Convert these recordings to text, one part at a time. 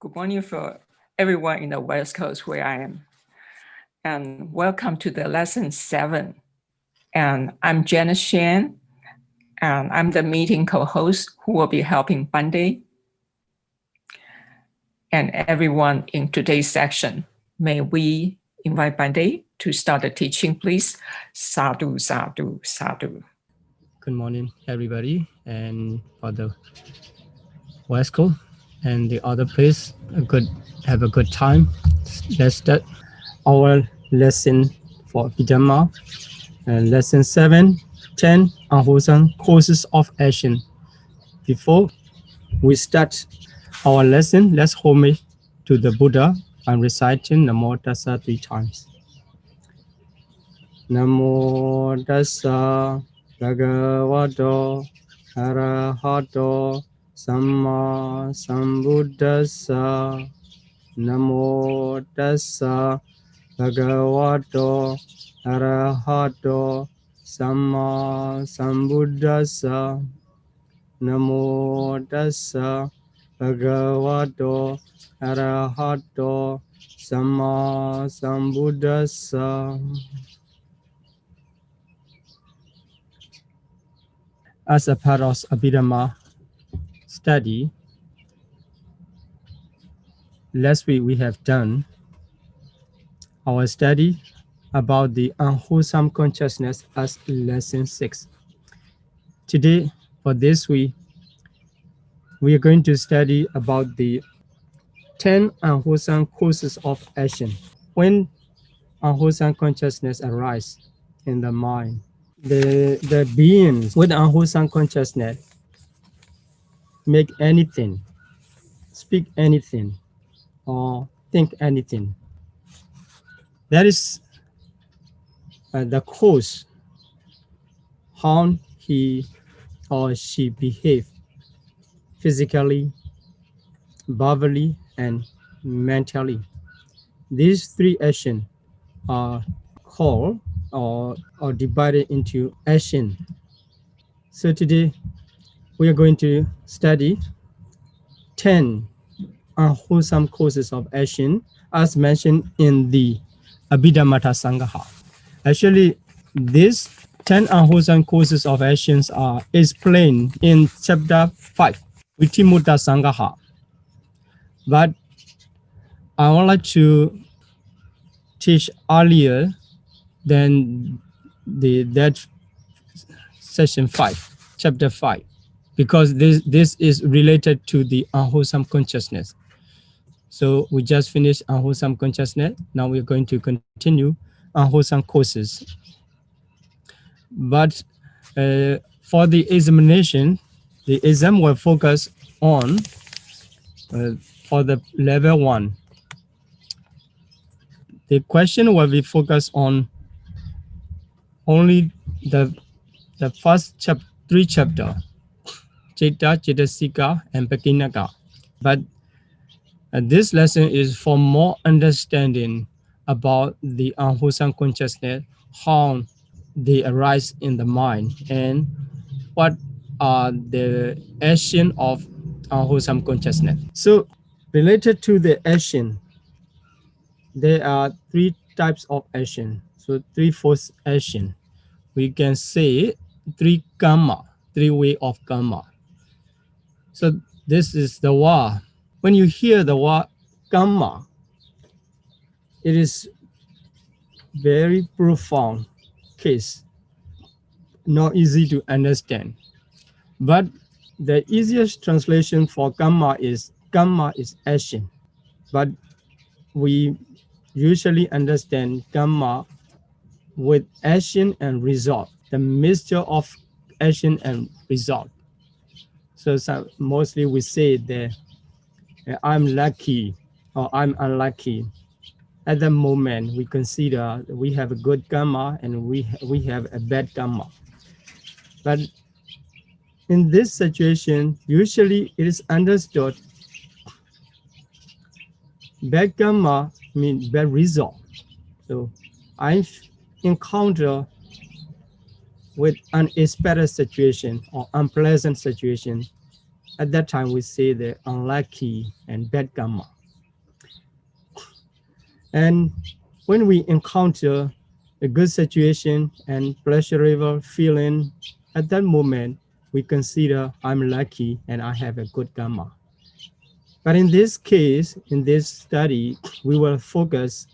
Good morning for everyone in the West Coast where I am. And welcome to the lesson 7. And I'm Janice Shan, and I'm the meeting co-host who will be helping Bande and everyone in today's section. May we invite Bande to start the teaching, please. Sadhu, sadhu, sadhu. Good morning, everybody, and for the West Coast and the other place, have a good time. Let's start our lesson for Abhidhamma, lesson 7, 10, Unwholesome Causes of Action. Before we start our lesson, let's homage to the Buddha and reciting Namo Tassa 3 times. Namo Tassa Bhagavato Arahato Samma Sambuddhassa. Namo Tassa Bhagavato Arahato Samma Sambuddhassa. Namo Tassa Bhagavato Arahato Samma Sambuddhassa. As a part of Abhidhamma study, last week we have done our study about the unwholesome consciousness as lesson 6. Today, for this week, we are going to study about the 10 unwholesome causes of action. When unwholesome consciousness arises in the mind, the beings with unwholesome consciousness make anything, speak anything, or think anything. That is the cause how he or she behave physically, verbally, and mentally. These 3 actions are called or divided into action. So today we are going to study 10 unwholesome causes of action as mentioned in the Abhidhamma Sangaha. Actually, these 10 unwholesome causes of actions are explained in chapter 5, Vitimutta Sangaha. But I would like to teach earlier than that session 5, chapter 5, because this is related to the unwholesome consciousness. So we just finished unwholesome consciousness. Now we're going to continue unwholesome causes. But for the examination, the exam will focus on for the level 1. The question will be focused on only the first 3 chapters, Citta, Cittasika, and Pakinaka. But this lesson is for more understanding about the unwholesome consciousness, how they arise in the mind, and what are the action of unwholesome consciousness. So related to the action, there are 3 types of action. So 3-fold action. We can say 3 karma, 3 way of karma. So this is the word. When you hear the word karma, it is very profound case, not easy to understand. But the easiest translation for karma is action. But we usually understand karma with action and result, the mixture of action and result. So mostly we say that I'm lucky or I'm unlucky. At the moment, we consider we have a good karma and we have a bad karma. But in this situation, usually it is understood bad karma means bad result. So I encounter with unexpected situation or unpleasant situation, At that time, we say the unlucky and bad karma. And when we encounter a good situation and pleasurable feeling, at that moment, we consider I'm lucky and I have a good karma. But in this case, in this study, we will focus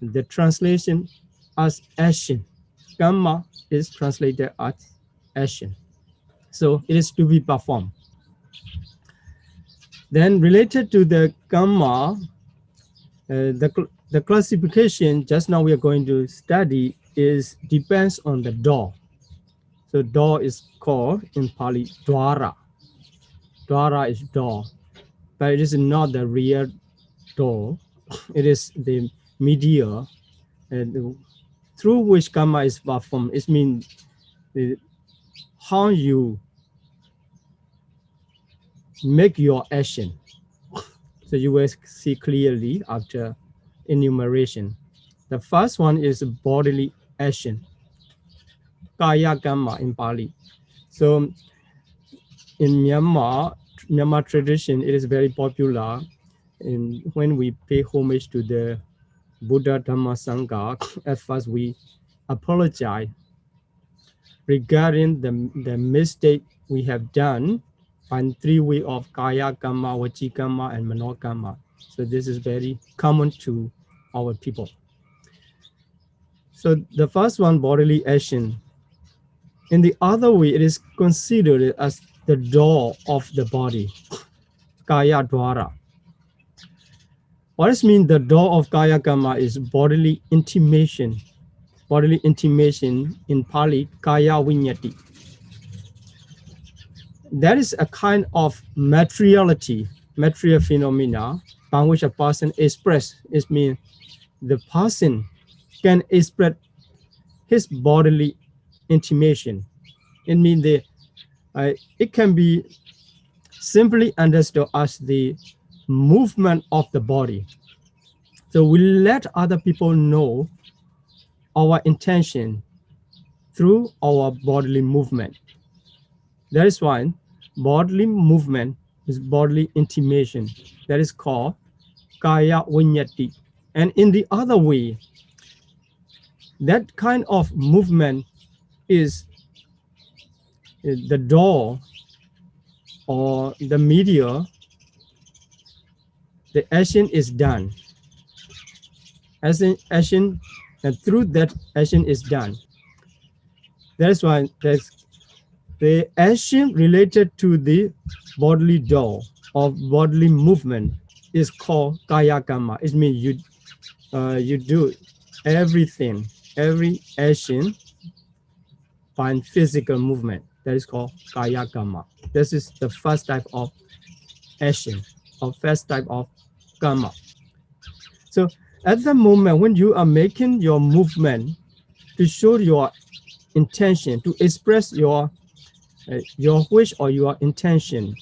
the translation as action. Karma is translated as action. So it is to be performed. Then related to the karma, the classification just now we are going to study is depends on the door. So door is called in Pali dwara. Dwara is door, but it is not the real door. It is the media through which karma is performed. It means how you make your action. So you will see clearly after enumeration. The first one is bodily action, kaya karma in Pali. So in Myanmar tradition, it is very popular when we pay homage to the Buddha Dhamma Sangha. At first we apologize regarding the mistake we have done on 3 ways of kaya karma, vachi karma, and mano karma. So this is very common to our people. So the first one, bodily action. In the other way, it is considered as the door of the body, kaya dwara. What does mean the door of kaya karma is bodily intimation. Bodily intimation in Pali, kaya viññati. That is a kind of material phenomena by which a person expresses. It means the person can express his bodily intimation. It means it can be simply understood as the movement of the body. So we let other people know our intention through our bodily movement. That is why bodily movement is bodily intimation. That is called kaya viññati. And in the other way, that kind of movement is the door or the media. The action is done. Action, and through that action is done. That is why the action related to the bodily door of bodily movement is called kaya karma. It means you do everything, every action by physical movement. That is called kaya karma. This is the first type of action, or first type of karma. So at the moment when you are making your movement to show your intention, to express your wish or your intention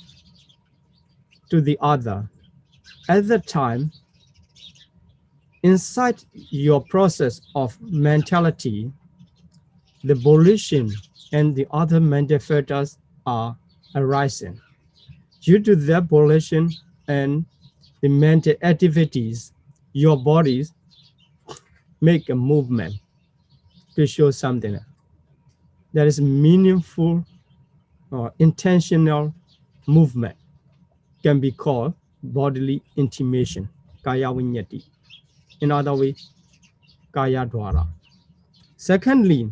to the other, at that time, inside your process of mentality, the volition and the other mental factors are arising. Due to that volition and the mental activities, your bodies make a movement to show something that is meaningful or intentional movement, can be called bodily intimation, kaya viññati. In other words, kaya dwara. Secondly,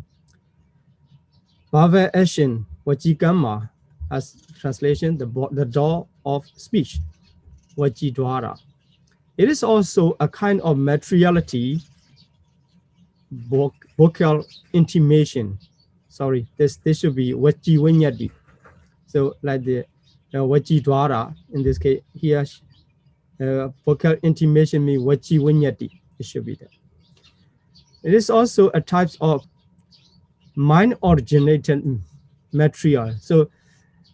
bhava action, vachi karma, as translation, the door of speech, vachi dwara. It is also a kind of materiality, vocal intimation. Sorry, this should be vachi viññati. So like the vachi dwara, in this case here, vocal intimation means vachi viññati. It should be there. It is also a type of mind-originated material. So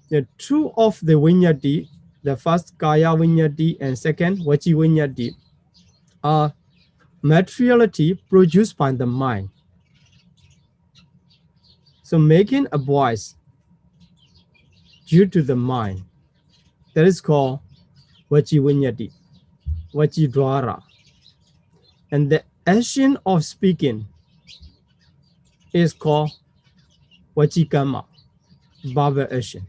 the two of the viññati, the first kaya viññati and second vachi viññati, are materiality produced by the mind. So making a voice due to the mind, That is called Vachi Vinyati, Vachi Dwara. And the action of speaking is called Vachikama, verbal action.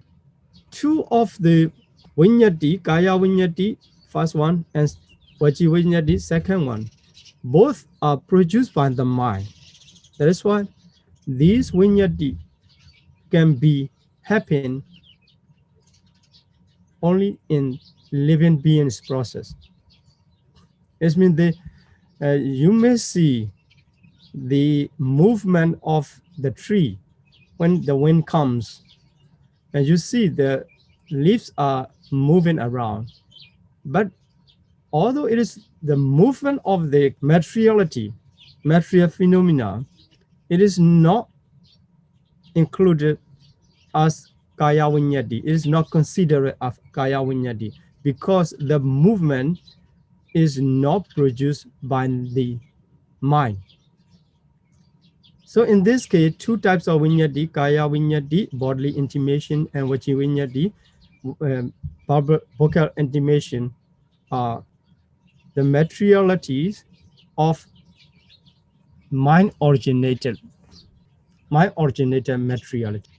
Two of the Vinyati, Kaya Vinyati, first one, and Vachi Vinyati, second one, both are produced by the mind. That is why these Vinyati can be happen only in living beings process. It means you may see the movement of the tree when the wind comes, and you see the leaves are moving around. But although it is the movement of the materiality, material phenomena, it is not included as Kaya Vinyati. It is not considered as Kaya Vinyati because the movement is not produced by the mind. So in this case, two types of Vinyati, Kaya Vinyati, bodily intimation, and Vachi Vinyati, vocal intimation, are the materialities of mind-originated materiality.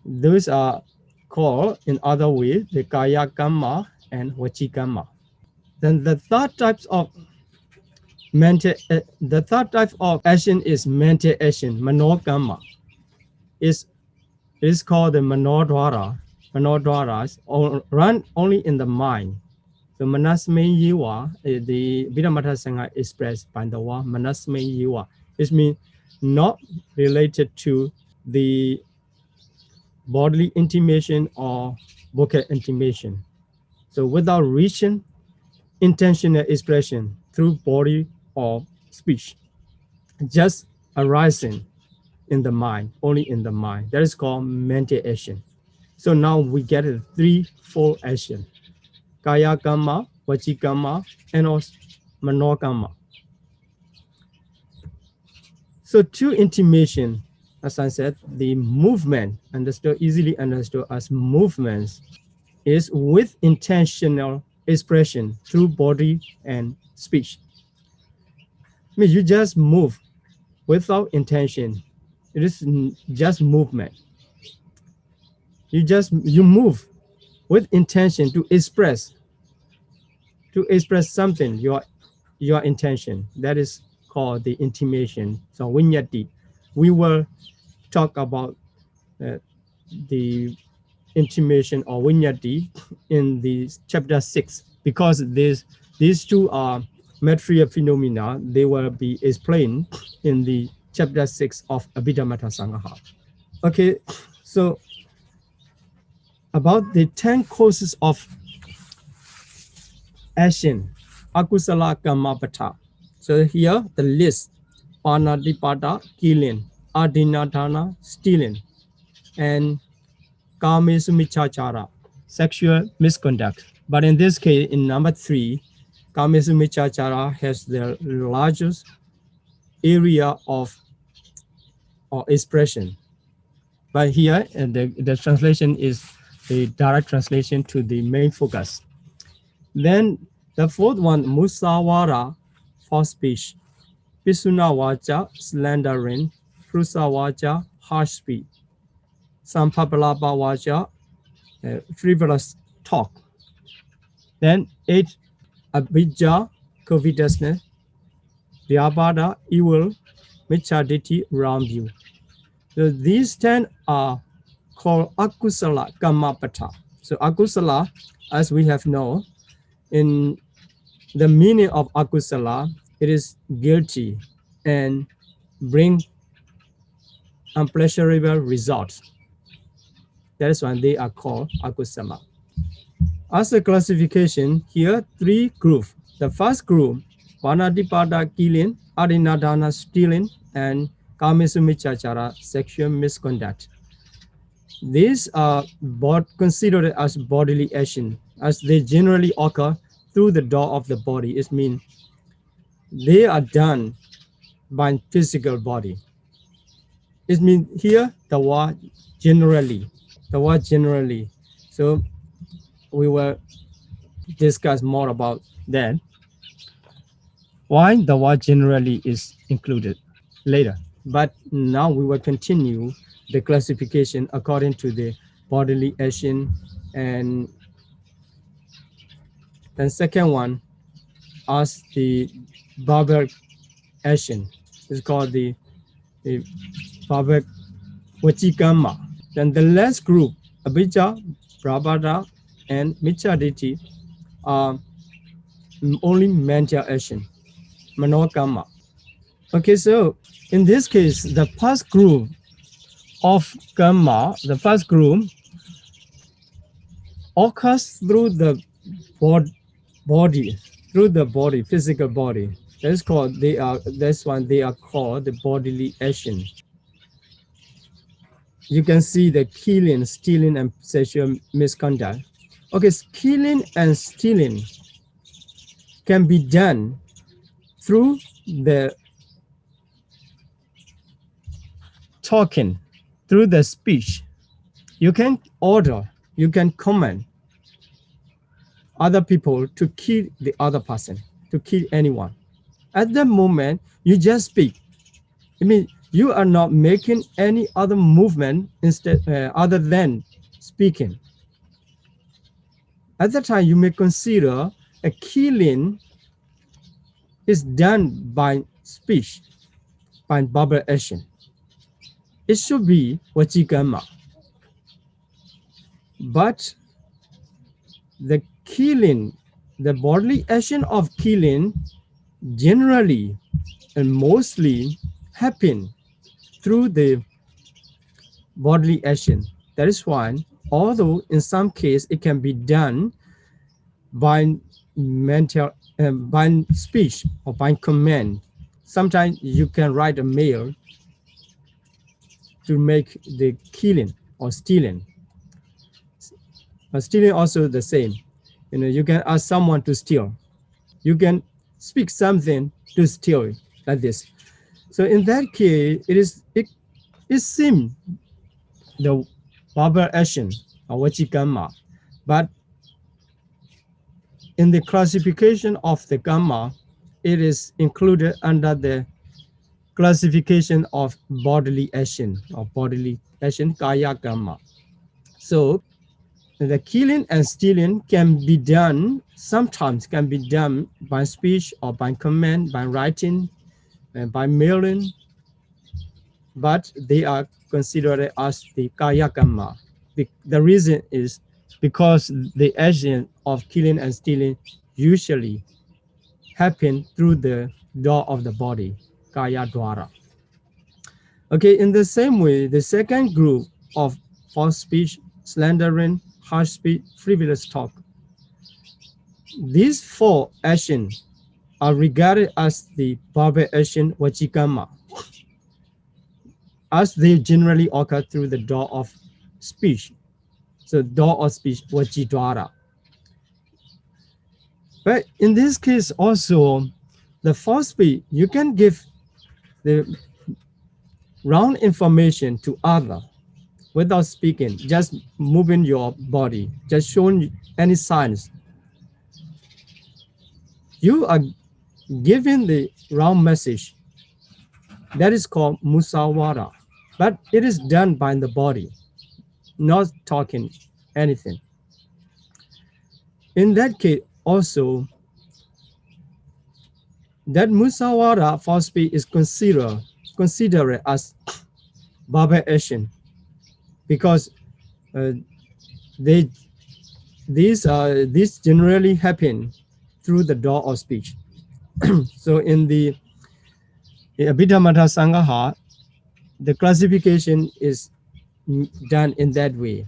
Those are called, in other ways, the Kaya Kamma and Vachi Kamma. Then the third type of action is mental action, Manokamma. Is called the Manodwara. Manodwaras run only in the mind. So Manasme Yiwa, the Abhidhamma Sangha expressed by the word Manasme Yiwa. It means not related to the bodily intimation or vocal intimation. So without reaching intentional expression through body or speech, just arising in the mind, only in the mind. That is called mental action. So now we get a threefold action: Kaya Kamma, Vachi Kamma, and also Mano Kamma. So through intimation, as I said, the movement, easily understood as movements, is with intentional expression through body and speech. I mean, you just move without intention. It is just movement. You move with intention to express something, your intention. That is called the intimation. So Vinyati. We will talk about the intimation or Vinyati in the chapter 6, because these two are material phenomena. They will be explained in the chapter 6 of Abhidhamma Sangha. Okay, so about the 10 causes of action, akusala kamapata. So here the list: panadipada, killing; adinadana, stealing; and kamesumichachara, sexual misconduct. But in this case, in number 3, kamesumichachara has the largest area of expression. But here, the translation is the direct translation to the main focus. Then the fourth one, musawara, false speech; pisuna wacha, slandering; prusa wacha, harsh speech; sampapalapa wacha, frivolous talk. Then 8, abhijja, covetousness; vyabhada, evil; michaditi, wrong view. So these 10 are called akusala kamapata. So akusala, as we have known, in the meaning of akusala, it is guilty and bring unpleasurable results. That is why they are called akusala. As a classification, here 3 groups. The first group, panadipada, killing; adinadana, stealing; and kamesumichachara, sexual misconduct. These are considered as bodily action, as they generally occur through the door of the body. It means they are done by physical body. It means here the word generally. So we will discuss more about that. Why the word generally is included later. But now we will continue the classification according to the bodily action, and then second one as the barbaric action is called the barbaric vachikama. Then the last group, abhijja, prabhada, and micchaditi, are only mental action, manokama. Okay, so in this case, the first group of karma, the first group occurs through the body, through the body, physical body. That's called, that's why they are called the bodily action. You can see the killing, stealing, and sexual misconduct. Okay, killing and stealing can be done through the talking, through the speech. You can order, you can command other people to kill the other person, to kill anyone. At that moment, you just speak. I mean, you are not making any other movement instead other than speaking. At that time, you may consider a killing is done by speech, by verbal action. It should be vachikama. But the killing, the bodily action of killing generally and mostly happen through the bodily action. That is why, although in some case it can be done by mental, by speech or by command, sometimes you can write a mail to make the killing or stealing. But stealing also the same. You can ask someone to steal. You can speak something to steal, like this. So in that case, it seems the verbal action or vachikama, but in the classification of the karma, it is included under the classification of bodily action or bodily action, kaya karma. So the killing and stealing can be done, sometimes can be done by speech or by command, by writing, and by mailing, but they are considered as the kaya karma. The reason is because the action of killing and stealing usually happen through the door of the body, kaya dwara. Okay, in the same way, the second group of false speech, slandering, harsh speech, frivolous talk. These four actions are regarded as the barbaric action vachikama, as they generally occur through the door of speech. So door of speech, vachidwara. But in this case also, the false speech, you can give the wrong information to other without speaking, just moving your body, just showing any signs. You are giving the wrong message. That is called musawara. But it is done by the body, not talking anything. In that case also, that musawara false speech is considered as barbaric action, because these generally happen through the door of speech. So in the Abhidhamma Sangaha, the classification is done in that way.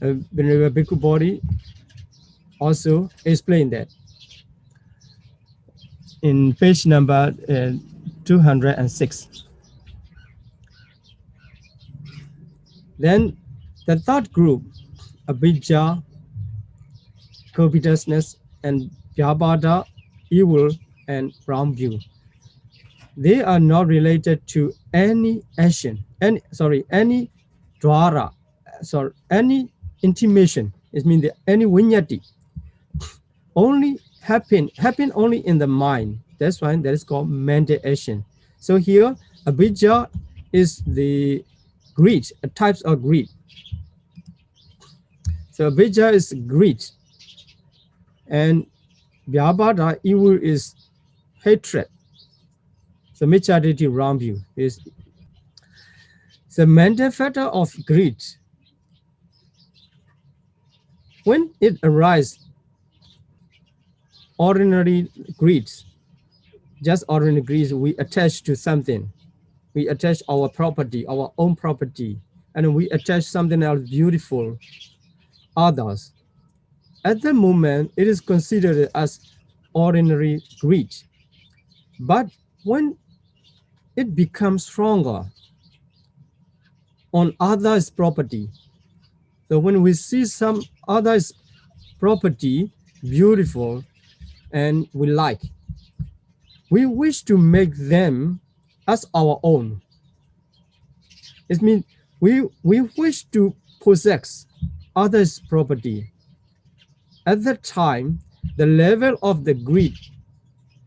Venerable Bhikkhu Bodhi also explained that in page number 206. Then the third group, abhijja, covetousness, and vyabhada, evil and wrong view. They are not related to any action, any dwara, any intimation It means that any vinyati only happen only in the mind. That's why that is called mental action. So here, abhijja is the greed, types of greed. So abhijja is greed, and vyabhada, evil, is hatred. So micchaditi, wrong view, is the mental factor of greed. When it arises, ordinary greed, just ordinary greed, we attach to something. We attach our property, our own property, and we attach something else beautiful, others. At the moment, it is considered as ordinary greed. But when it becomes stronger on others' property, so when we see some others' property beautiful and we like, we wish to make them as our own. It means we wish to possess others' property. At that time, the level of the greed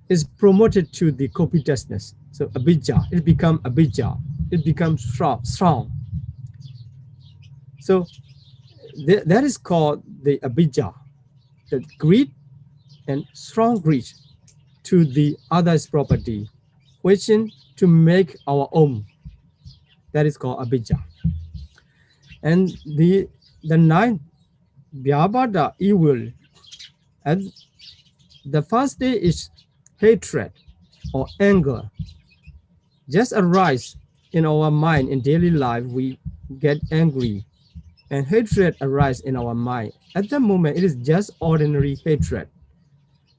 is promoted to the covetousness. So abhijja, it becomes abhijja. It becomes strong. So that is called the abhijja, the greed and strong greed to the other's property, wishing to make our own. That is called abhijja. And the ninth, vyabhada, evil. And the first day is hatred or anger. Just arise in our mind in daily life, we get angry, and hatred arises in our mind. At that moment, it is just ordinary hatred.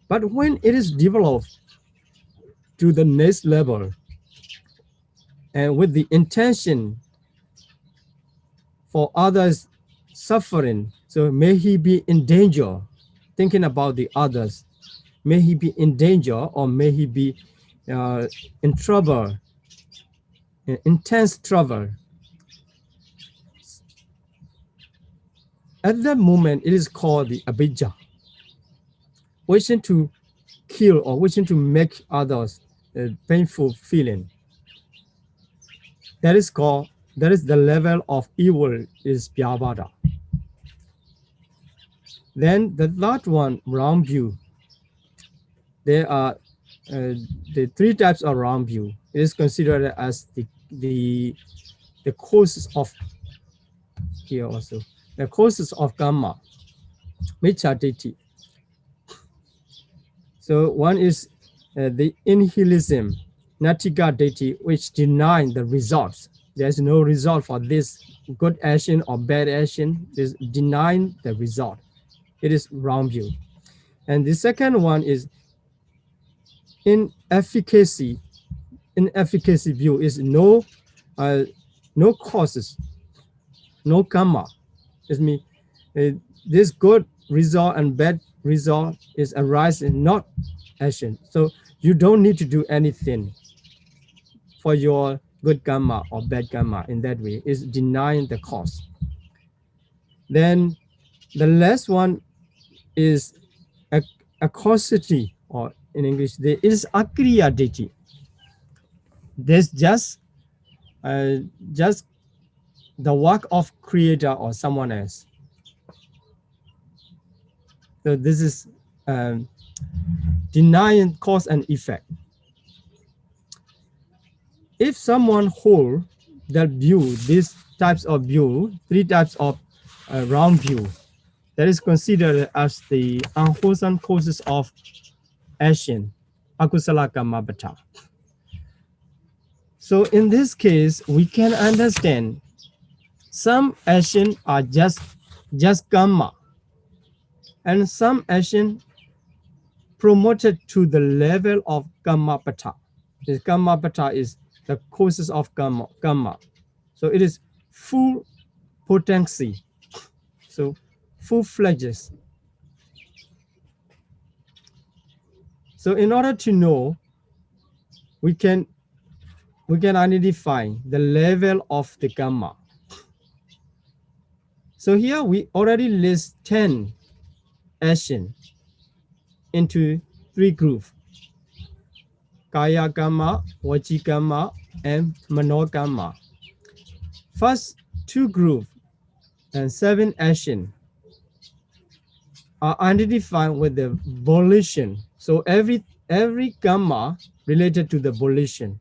But when it is developed to the next level, and with the intention for others suffering, so may he be in danger, thinking about the others, may he be in danger, or may he be in trouble, in intense trouble. At that moment, it is called the abhijja, wishing to kill or wishing to make others painful feeling. That is the level of evil, is vyabhada. Then the third one, wrong view. There are the three types of wrong view. It is considered as the causes of, here also, the causes of karma, micchaditi. So one is the nihilism, natika deity, which deny the results. There's no result for this good action or bad action. Is denying the result. It is wrong view. And the second one is inefficacy. Inefficacy view is no causes, no karma. It means this good result and bad result is arising, not action. So you don't need to do anything for your good karma or bad karma. In that way, is denying the cause. Then the last one is a causity, or in English, there is akriya deity. There's just the work of creator or someone else. So this is denying cause and effect. If someone hold that view, these types of view, three types of wrong view, that is considered as the unwholesome causes of action, akusala karma bhata. So in this case, we can understand some action are just karma, and some action promoted to the level of karma bhata. The karma bhata is the causes of karma. So it is full potency. So full-fledged. So in order to know, we can identify the level of the karma. So here we already list 10 actions into 3 groups: Kaya Kamma, Vachi Kamma, and Mano Kamma. First 2 groups and 7 actions are identified with the volition. So every Kamma related to the volition.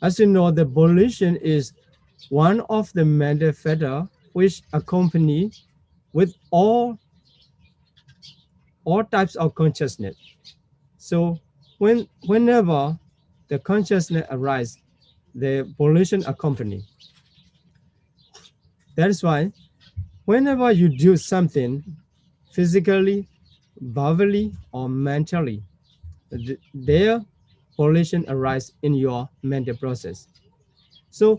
As you know, the volition is one of the mental factors which accompany with all types of consciousness. So whenever the consciousness arises, the volition accompany. That is why whenever you do something physically, verbally, or mentally, their volition arises in your mental process. So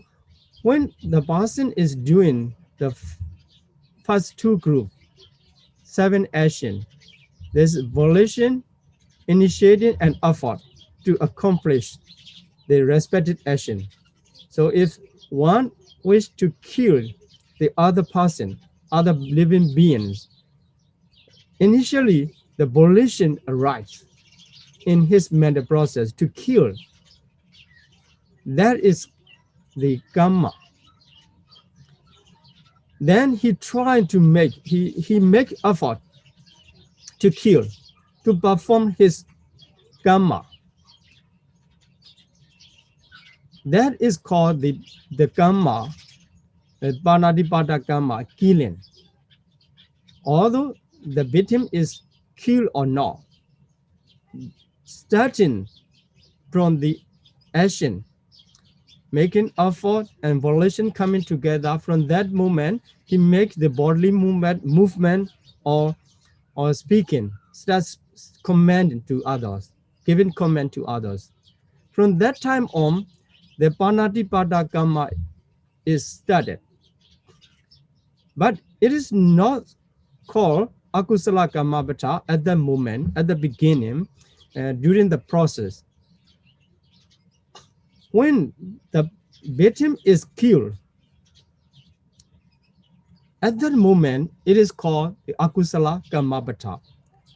when the person is doing the first 2 groups, 7 actions, there's volition, initiating an effort to accomplish the respected action. So if one wish to kill the other person, other living beings, initially the volition arises in his mental process to kill. That is the Kamma. Then he tried to make effort to kill, to perform his Kamma. That is called the Kamma, the Panadipada Kamma, killing. Although the victim is killed or not, starting from the action, making effort and volition coming together, from that moment, he makes the bodily movement or speaking, starts commanding to others, giving command to others. From that time on, the Panadipada Kamma is started. But it is not called Akusala Kamma at the moment, at the beginning, during the process. When the victim is killed, at that moment, it is called the Akusala Kamma.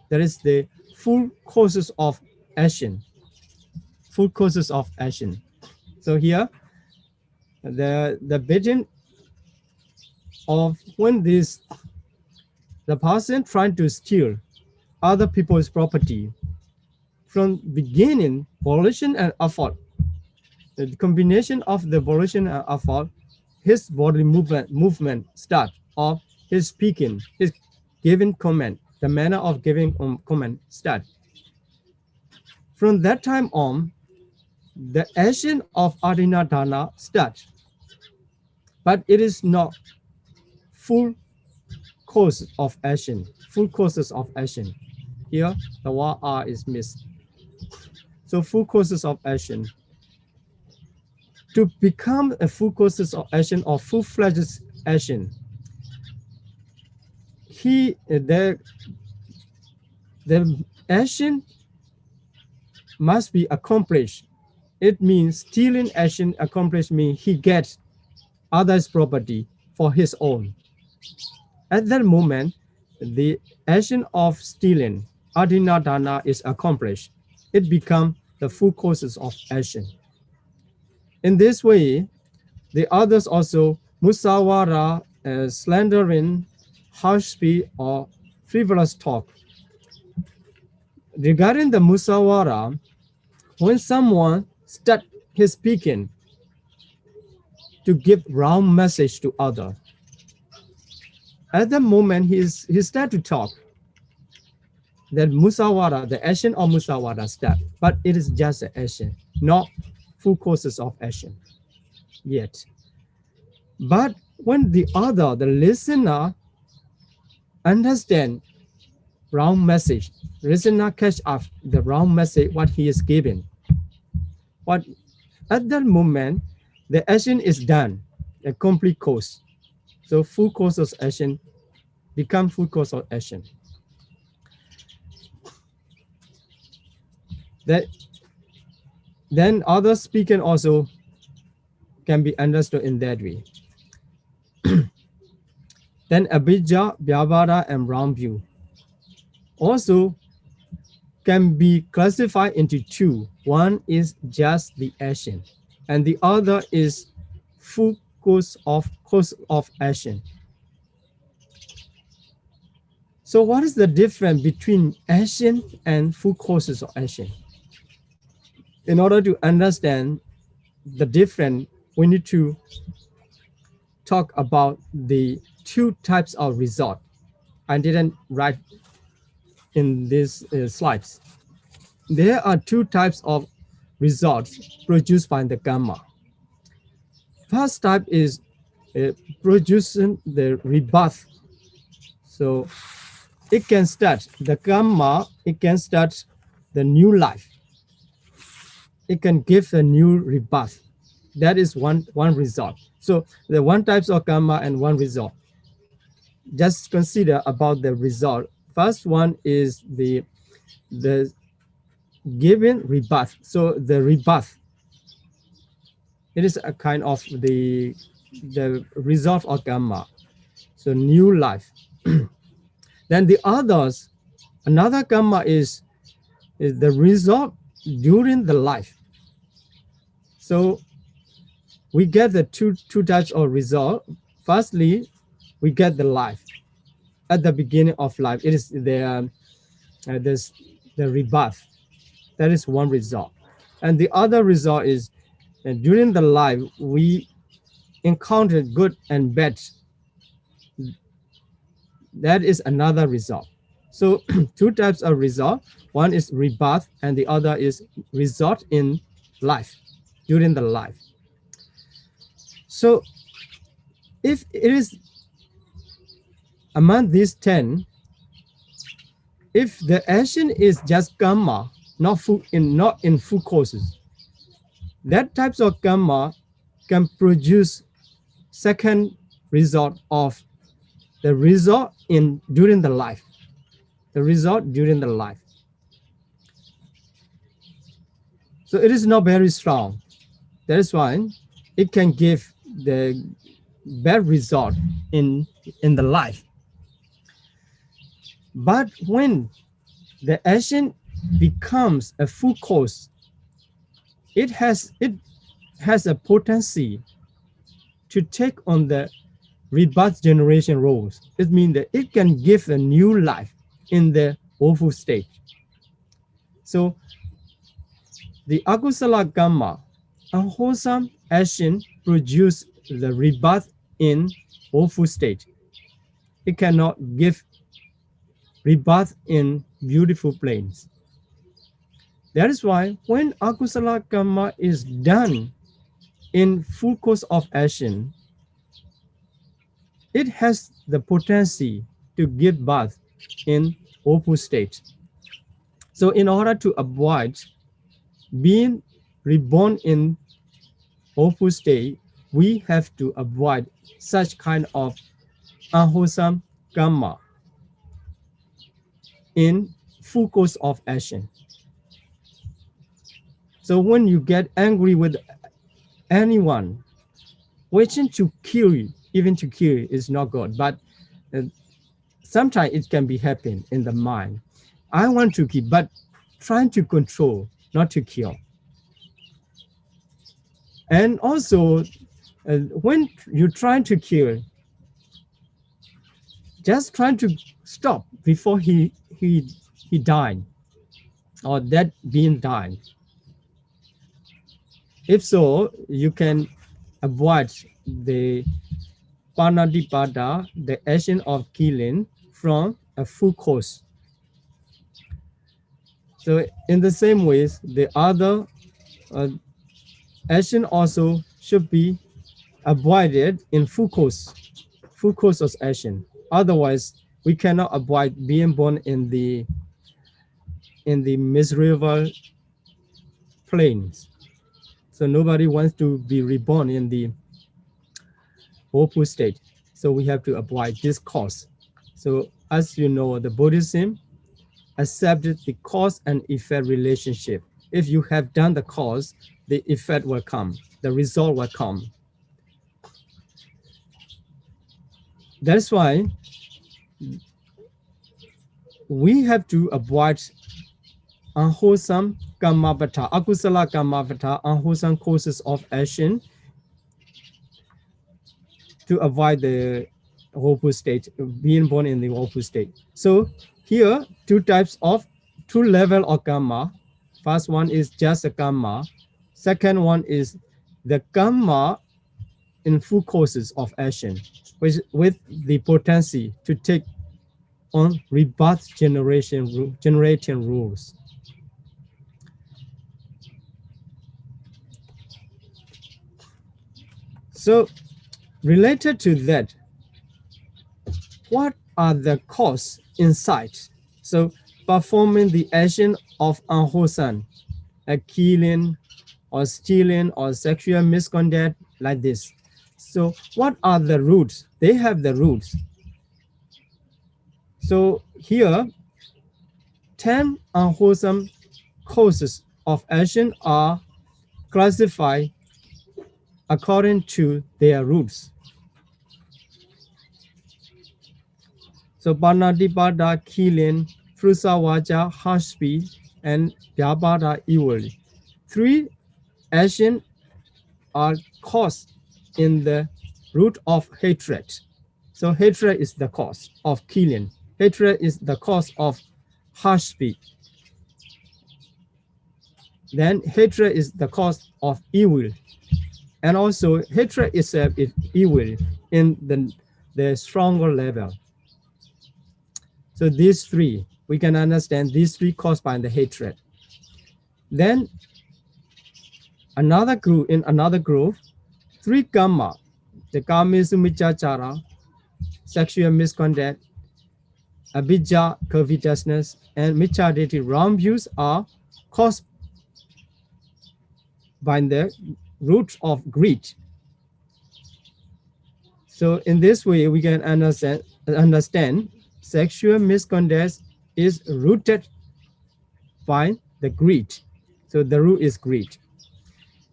That is the full courses of action. Full courses of action. So here, the victim of when the person trying to steal other people's property, from beginning, volition and effort, the combination of the volition and effort, his body movement start, or his speaking, his giving comment, the manner of giving comment start. From that time on, the action of Adinadana starts, but it is not full course of action, full courses of action. Here, the word R is missed. So full courses of action. To become a full courses of action or full-fledged action, the action must be accomplished. It means stealing action accomplished means he gets others' property for his own. At that moment, the action of stealing, Adinadana, is accomplished. It becomes the full courses of action. In this way, the others also, musawara, slandering, harsh speech, or frivolous talk. Regarding the musawara, when someone starts his speaking to give wrong message to others, at the moment he starts to talk, that musawara, the action of musawara start, but it is just an action, not full courses of action yet. But when the listener understand wrong message, listener catch up the wrong message what he is giving, what at that moment the action is done, a complete course. So full course of action become full course of action. Then other speaking also can be understood in that way. Then abhijja, vyavara, and wrong view also can be classified into two. One is just the action, and the other is full course of action. So what is the difference between action and full courses of action? In order to understand the difference, we need to talk about the two types of result. I didn't write in these slides. There are two types of results produced by the karma. First type is producing the rebirth. So it can start the karma, it can start the new life. It can give a new rebirth. That is one result. So the one types of karma and one result. Just consider about the result. First one is the given rebirth. So the rebirth, it is a kind of the result of karma. So new life. Then the others, another karma is the result during the life. So we get the two types of result. Firstly, we get the life at the beginning of life. It is the rebirth. That is one result. And the other result is during the life we encountered good and bad. That is another result. So two types of result. One is rebirth and the other is result in life, during the life. So if it is among these 10, if the action is just karma, not in full courses, that types of karma can produce second result of the result during the life. The result during the life. So it is not very strong. That is why it can give the bad result in the life. But when the action becomes a full course, it has a potency to take on the rebirth generation roles. It means that it can give a new life in the woeful state. So the akusala karma, unwholesome action, produce the rebirth in woeful state. It cannot give rebirth in beautiful plains. That is why when akusala karma is done in full course of action, it has the potency to give birth in woeful state. So in order to avoid being reborn in woeful state, we have to avoid such kind of unwholesome karma in full course of action. So when you get angry with anyone, wishing to kill you, even to kill you, is not good. But sometimes it can be happen in the mind. I want to kill, but trying to control, not to kill. And also, when you're trying to kill, just trying to stop before he died, or that being died. If so, you can avoid the panadipada, the action of killing, from a full course. So in the same ways, the other action also should be avoided in full course of action. Otherwise, we cannot avoid being born in the miserable plains. So nobody wants to be reborn in the woeful state. So we have to avoid this cause. So as you know, the Buddhism accepted the cause and effect relationship. If you have done the cause, the effect will come, the result will come. That's why we have to avoid unwholesome kammavata, akusala kammavata, unwholesome causes of action, to avoid the woeful state, being born in the woeful state. So here, two level of karma. First one is just a karma. Second one is the karma in full causes of action, which with the potency to take on rebirth generating rules. So related to that, what are the cause inside? So performing the action of unwholesome, like killing or stealing or sexual misconduct, like this. So what are the roots? They have the roots. So here, 10 unwholesome causes of action are classified according to their roots. So Panatipada, killing, Frusawaja, harsh speech, and Vyabhada, evil. 3 actions are caused in the root of hatred. So hatred is the cause of killing. Hatred is the cause of harsh speech. Then hatred is the cause of evil. And also hatred itself is evil in the stronger level. So these 3, we can understand these 3 caused by the hatred. Then another group, 3 karma, the karma sumichachara, sexual misconduct, abhijja, covetousness, and michadeti, wrong views, are caused by the root of greed. So in this way, we can understand sexual misconduct is rooted by the greed. So the root is greed.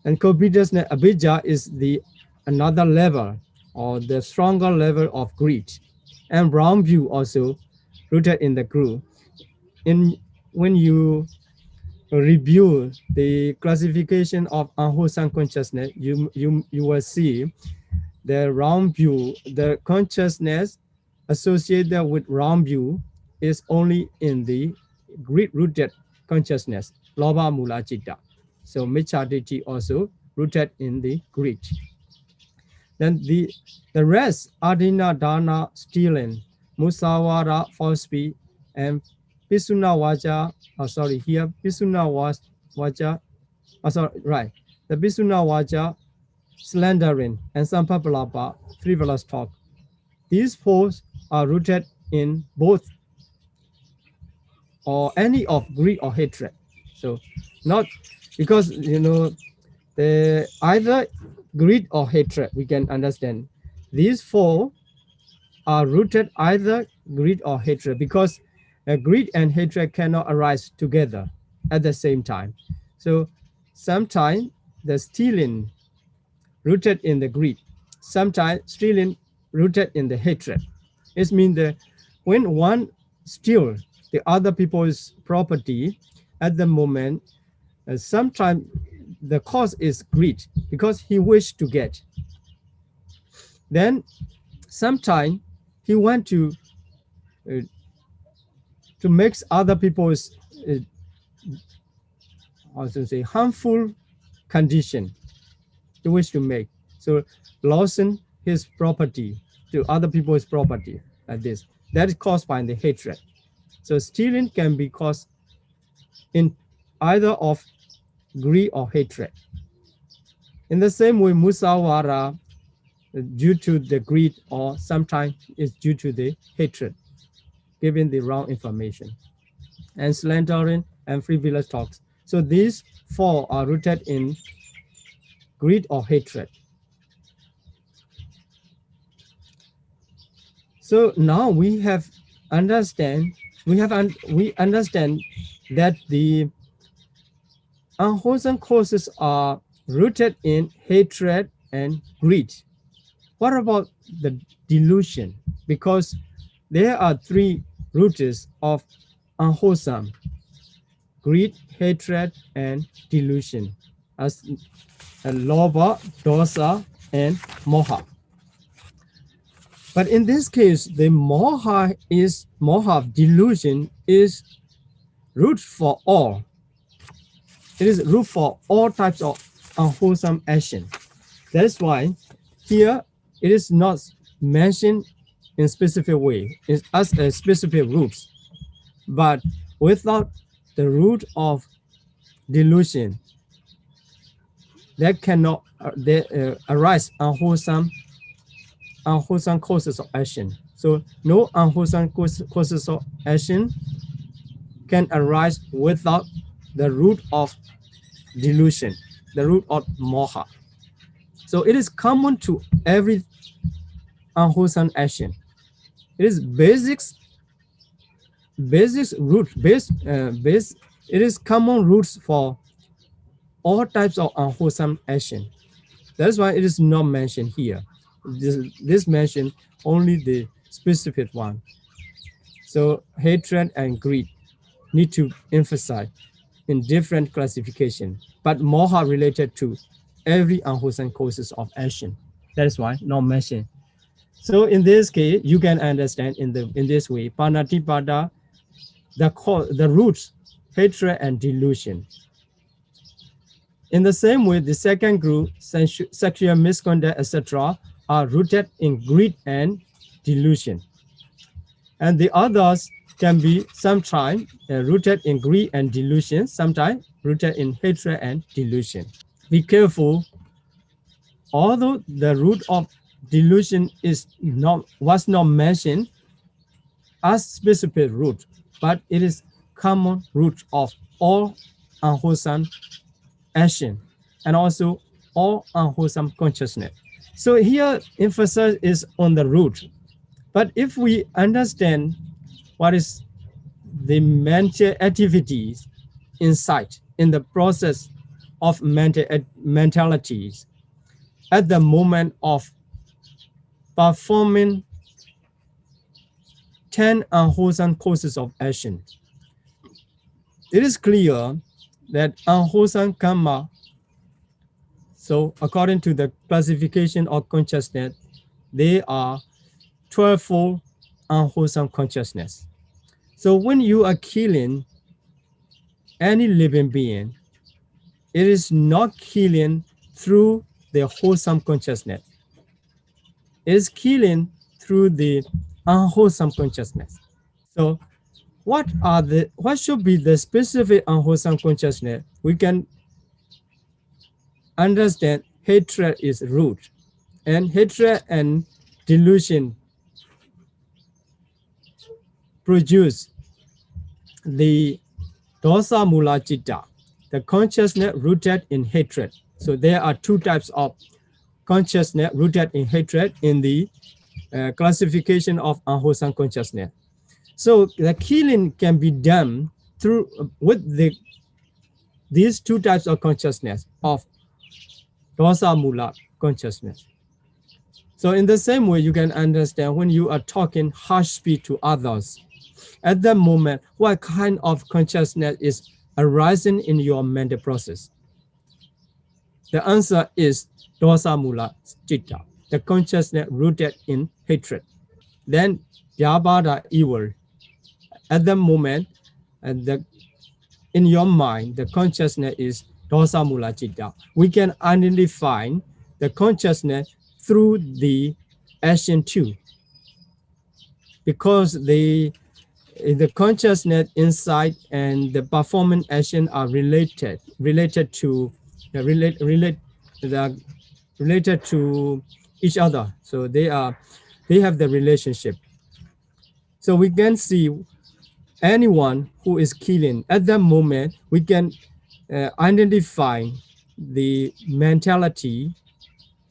And covetousness, abhijja, is the another level or the stronger level of greed. And wrong view also rooted in the greed. When you review the classification of unwholesome consciousness, you will see the wrong view, the consciousness associated with wrong view is only in the greed-rooted consciousness, lobha mula citta. So michadeti also rooted in the greed. Then the rest, adina, dana, stealing, musawara, false speech, and pisuna vaja, here pisuna vaja, the pisuna vaja, slandering, and sampapalapa, frivolous talk. These 4 are rooted in both or any of greed or hatred. So not because, the either greed or hatred, we can understand. These 4 are rooted either greed or hatred, because greed and hatred cannot arise together at the same time. So sometimes the stealing rooted in the greed, sometimes stealing rooted in the hatred. It means that when one steals the other people's property at the moment, sometimes the cause is greed because he wished to get. Then sometimes he wants to make other people's harmful condition to wish to make. So losing his property to other people's property, like this. That is caused by the hatred. So stealing can be caused in either of greed or hatred. In the same way, musawara, due to the greed, or sometimes it's due to the hatred, giving the wrong information. And slandering and frivolous talks. So these 4 are rooted in greed or hatred. So now we understand that the unwholesome causes are rooted in hatred and greed. What about the delusion? because there are three roots of unwholesome: greed, hatred, and delusion, as lobha, dosa, and moha. But in this case, the moha of delusion is root for all. It is root for all types of unwholesome action. That is why here it is not mentioned in specific way as a specific roots, but without the root of delusion, there cannot arise unwholesome causes of action. So no unwholesome causes of action can arise without the root of delusion, the root of moha. So it is common to every unwholesome action. It is it is common roots for all types of unwholesome action. That's why it is not mentioned here. This mention only the specific one. So hatred and greed need to emphasize in different classification, but moha related to every unwholesome causes of action. That is why not mentioned. So in this case, you can understand in this way, panatipada, the roots, hatred and delusion. In the same way, the second group, sexual misconduct, etc., are rooted in greed and delusion. And the others can be sometimes rooted in greed and delusion, sometimes rooted in hatred and delusion. Be careful. Although the root of delusion was not mentioned as specific root, but it is common root of all unwholesome action and also all unwholesome consciousness. So here emphasis is on the root. But if we understand what is the mental activities inside in the process of mentalities at the moment of performing 10 unwholesome causes of action, it is clear that unwholesome karma, so according to the classification of consciousness, they are 12-fold unwholesome consciousness. So when you are killing any living being, it is not killing through the wholesome consciousness. It is killing through the unwholesome consciousness. So what should be the specific unwholesome consciousness? We can understand hatred is root, and hatred and delusion produce the dosa mula citta, the consciousness rooted in hatred. So there are two types of consciousness rooted in hatred in the classification of unwholesome consciousness. So the killing can be done with these two types of consciousness of dosa mula consciousness. So in the same way, you can understand when you are talking harsh speech to others, at that moment, what kind of consciousness is arising in your mental process? The answer is dosa mula citta, the consciousness rooted in hatred. Then yabada, evil. At the moment, in your mind, the consciousness is dosa mula citta. We can identify the consciousness through the action too, because the consciousness inside and the performing action are related to each other. So they have the relationship. So we can see anyone who is killing at that moment, we can identify the mentality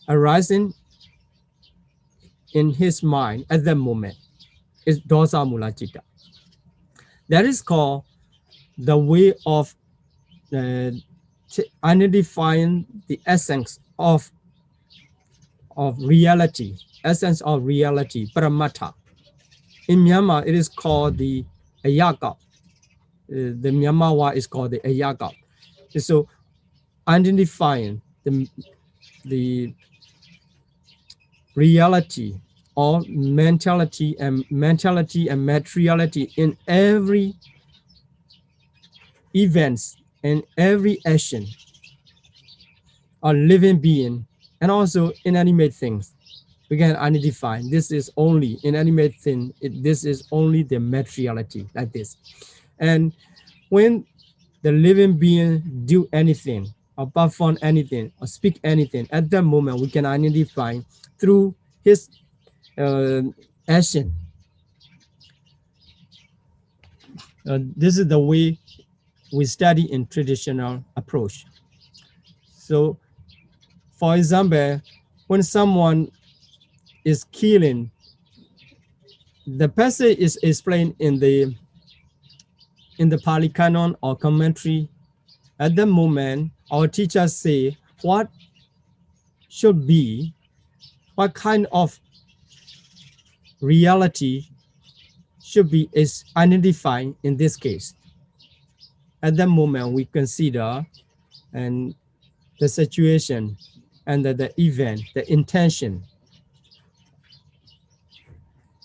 arising in his mind at that moment. Is dosa mula citta. That is called the way of identifying the essence of reality, paramattha. In Myanmar, it is called the Ayaka. The Myanmar word is called the Ayaka. So identifying the reality or mentality and materiality in every events and every action or living being and also inanimate things. We can identify this is only inanimate thing. This is only the materiality like this. And when the living being do anything or perform anything or speak anything, at that moment we can identify through his action. This is the way we study in traditional approach. So, for example, when someone is killing, the passage is explained in the Pali Canon or commentary. At the moment, our teachers say what should be, what kind of reality should be is identified in this case. At that moment, we consider and the situation and the event, the intention.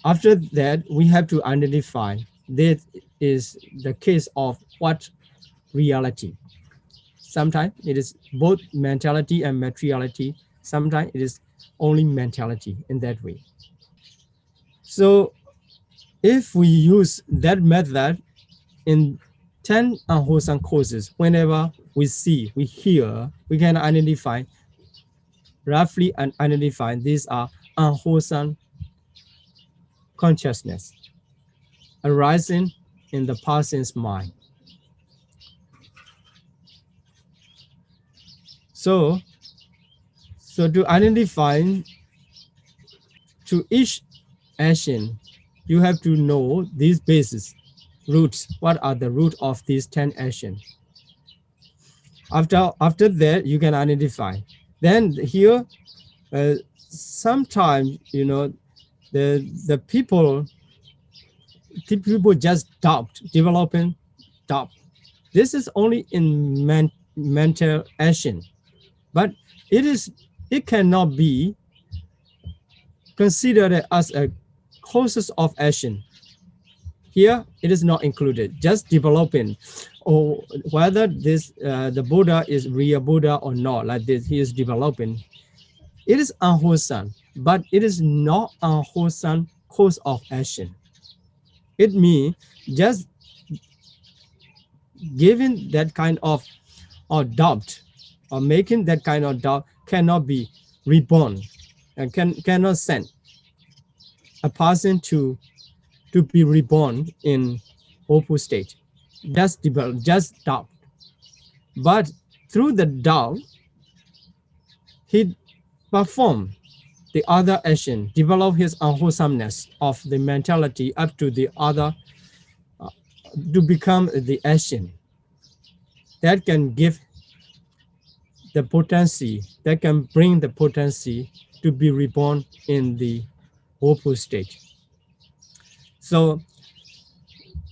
After that, we have to identify this is the case of what reality. Sometimes it is both mentality and materiality. Sometimes it is only mentality in that way. So if we use that method in 10 unwholesome causes, whenever we see, we hear, we can identify, roughly and identify these are unwholesome consciousness arising in the person's mind. So to identify to each action, you have to know these bases, roots. What are the root of these 10 actions? After that, you can identify. Then here, sometimes the people just doubt, developing doubt. This is only in mental action, but it cannot be considered as a causes of action. Here, it is not included, just developing, or whether this the Buddha is real Buddha or not, like this, he is developing. It is unwholesome, but it is not unwholesome cause of action. It means just giving that kind of doubt or making that kind of doubt cannot be reborn and cannot send a person to be reborn in opus state. Just doubt. But through the doubt, he performed the other action, develop his unwholesomeness of the mentality up to the other, to become the action that can give the potency, that can bring the potency to be reborn in the opus state. So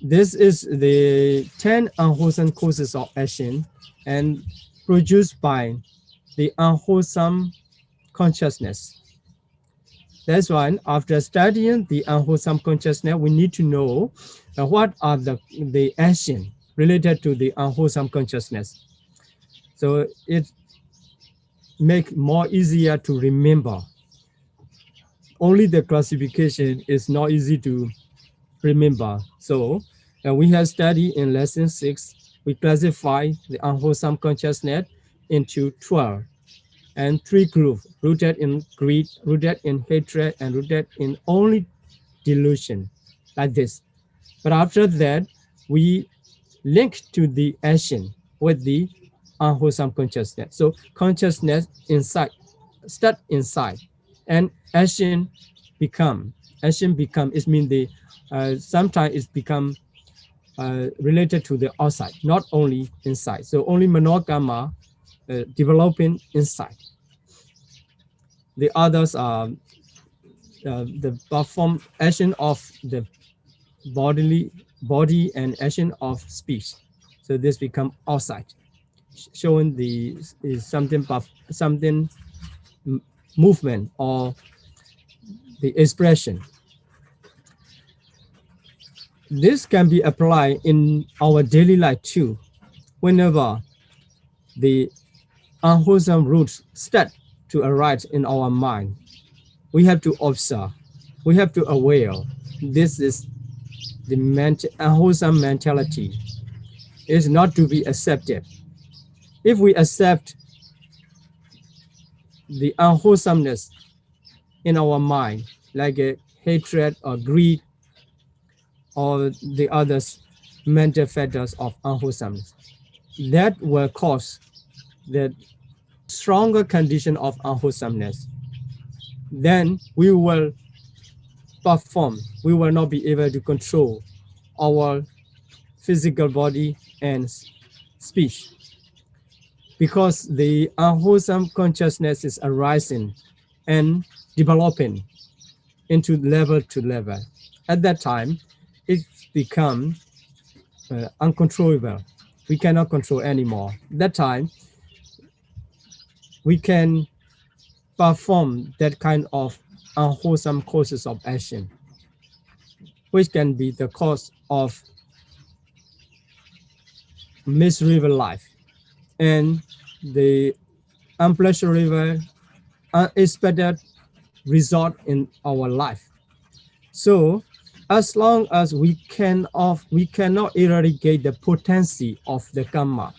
this is the 10 unwholesome causes of action and produced by the unwholesome consciousness. That's why after studying the unwholesome consciousness, we need to know what are the action related to the unwholesome consciousness. So it makes more easier to remember. Only the classification is not easy to remember. So we have studied in lesson 6, we classify the unwholesome consciousness into 12 and 3 groups, rooted in greed, rooted in hatred, and rooted in only delusion, like this. But after that, we link to the action with the unwholesome consciousness. So consciousness inside, start inside, and action become. It means the sometimes it's become related to the outside, not only inside. So only Manokamma developing inside. The others are the perform action of the body and action of speech. So this become outside, showing the is something movement or the expression. This can be applied in our daily life too. Whenever the unwholesome roots start to arise in our mind, we have to observe, we have to aware. This is the unwholesome mentality. Is not to be accepted. If we accept the unwholesomeness in our mind, like a hatred or greed or the other mental factors of unwholesomeness, that will cause the stronger condition of unwholesomeness. Then we will perform, we will not be able to control our physical body and speech, because the unwholesome consciousness is arising and developing into level to level. At that time, it becomes uncontrollable. We cannot control anymore. At that time, we can perform that kind of unwholesome courses of action, which can be the cause of miserable life and the unpleasurable, unexpected result in our life. So, as long as we cannot eradicate the potency of the karma,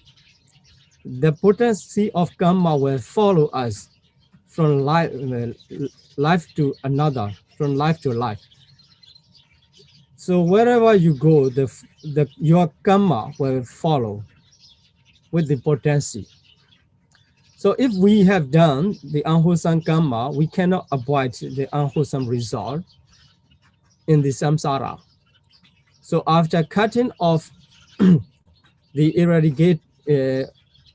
the potency of karma will follow us from life to another, from life to life. So wherever you go, your karma will follow with the potency. So if we have done the unwholesome karma, we cannot avoid the unwholesome result in the samsara. So after cutting off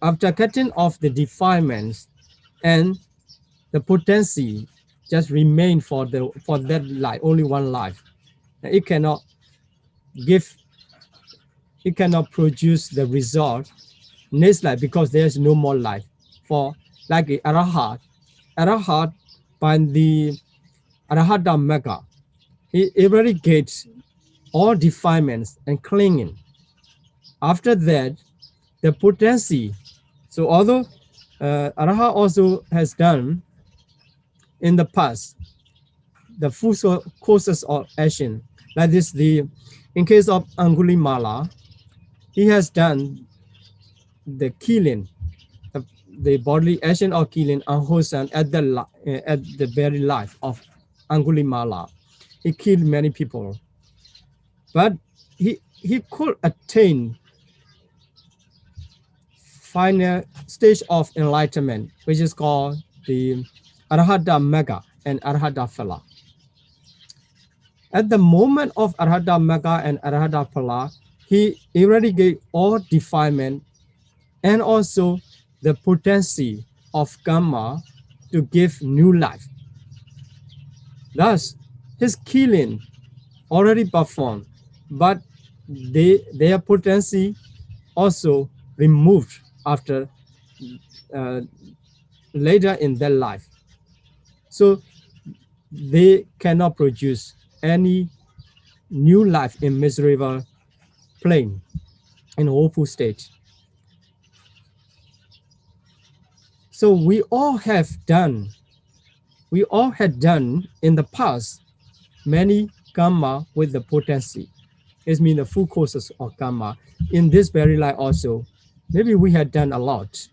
after cutting off the defilements, and the potency just remain for that life, only one life. It cannot produce the result next life, because there's no more life. For like the arahat by the arahata magga, he eradicates all defilements and clinging. After that, the potency. So although arahat also has done in the past the full courses of action, like this, in case of Angulimala, he has done the killing, the bodily action of killing unwholesome at the very life of Angulimala. He killed many people, but he could attain final stage of enlightenment, which is called the Arahata Magga and Arahata Phala. At the moment of Arahata Magga and Arahata Phala, he eradicates all defilement and also the potency of karma to give new life. Thus, his killing already performed, but their potency also removed after later in their life. So they cannot produce any new life in miserable plane, in woeful state. So we all had done in the past many karma with the potency. It means the full courses of karma. In this very life also, maybe we had done a lot.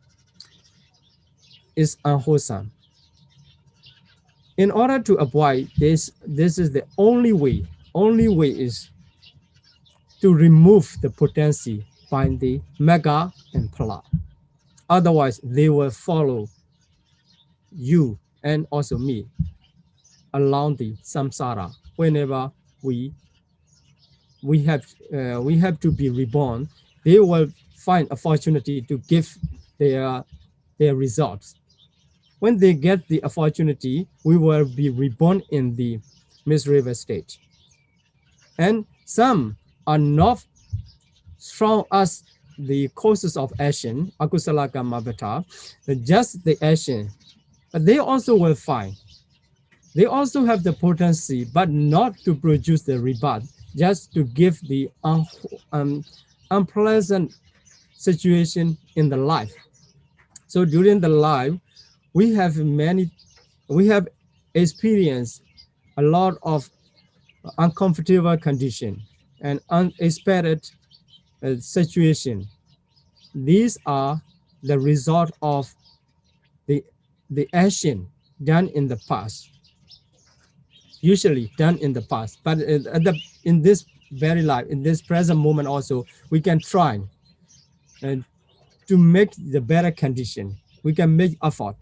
It's unwholesome. In order to avoid this is the only way is to remove the potency by the Magga and Phala. Otherwise, they will follow you and also me along the samsara. Whenever we have to be reborn, they will find opportunity to give their results. when they get the opportunity, we will be reborn in the miserable state. And some are not from us the causes of action, akusala karma vata, just the action, but they also will find. They also have the potency, but not to produce the rebirth, just to give the unpleasant situation in the life. So during the life, we have experienced a lot of uncomfortable condition and unexpected situation. These are the result of the action done in the past, usually done in the past. But in this very life, in this present moment also, we can try to make the better condition. We can make effort.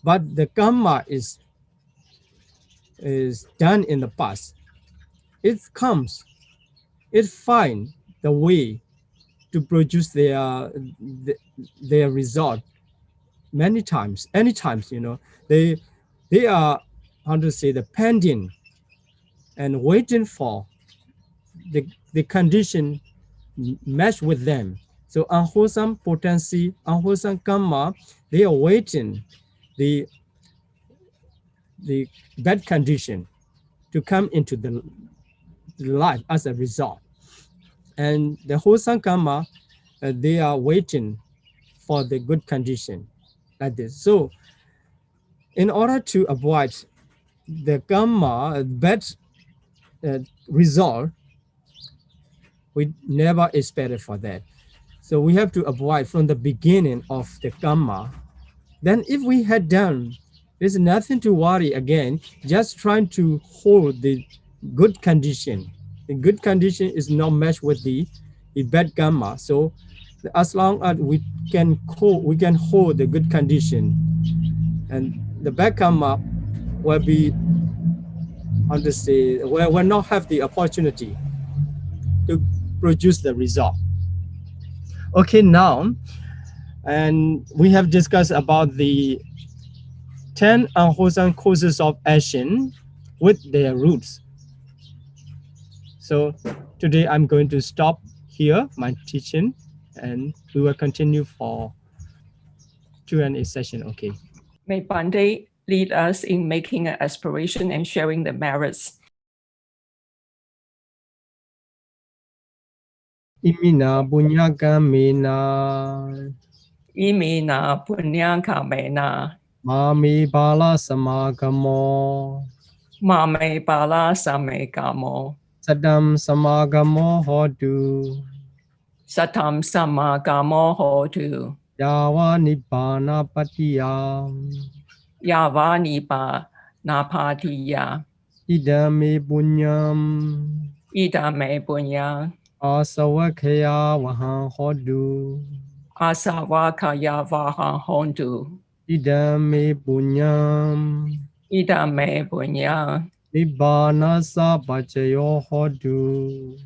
But the karma is done in the past. It comes, it finds the way to produce their result many times, any times, they are, how to say, the pending and waiting for the condition match with them. So unwholesome potency, unwholesome karma, they are waiting the bad condition to come into the life as a result. And the wholesome karma, they are waiting for the good condition like this. So in order to avoid the karma bad result, we never expected for that. So we have to avoid from the beginning of the karma. Then if we had done, there's nothing to worry again, just trying to hold the good condition. The good condition is not matched with the bad karma. So as long as we can hold the good condition, and the bad karma will be, how to say, will not have the opportunity to produce the result. Okay, now, and we have discussed about the 10 unwholesome causes of action with their roots. So today I'm going to stop here my teaching, and we will continue for Q&A session. Okay. May Bhante lead us in making an aspiration and sharing the merits. Imina punyakamena Imina punyankamena mami bala samagamo mame bala samekamo sadam samagamo hodu satam samagamo hotu yawa nibbana patiyam yavani pa napatiya idame punyam idame punya asawakaya wahan hodu asawakaya vaha hontu idame punyam idame punya nibbana sabachayo hodu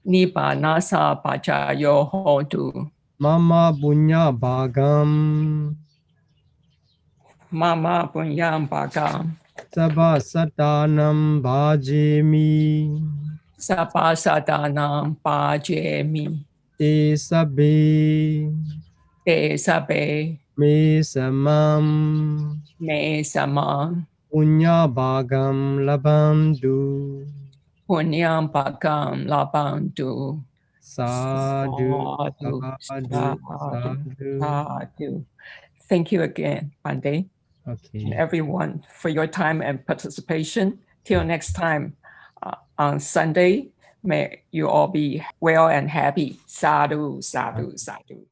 nibbanasa pachayo hontu mama punya bhagam mama punyam bhagam Sabha satanam bhajemi sapasadanam pajemi te sabe te sabe me samam me samam punya bhagam labandhu punyam bhagam labantu sadhu sadhu sadhu sadhu sadhu. sadhu. Thank you again, Bhante, and Okay. everyone for your time and participation. Till next time on Sunday, may you all be well and happy. Sadhu, sadhu, sadhu.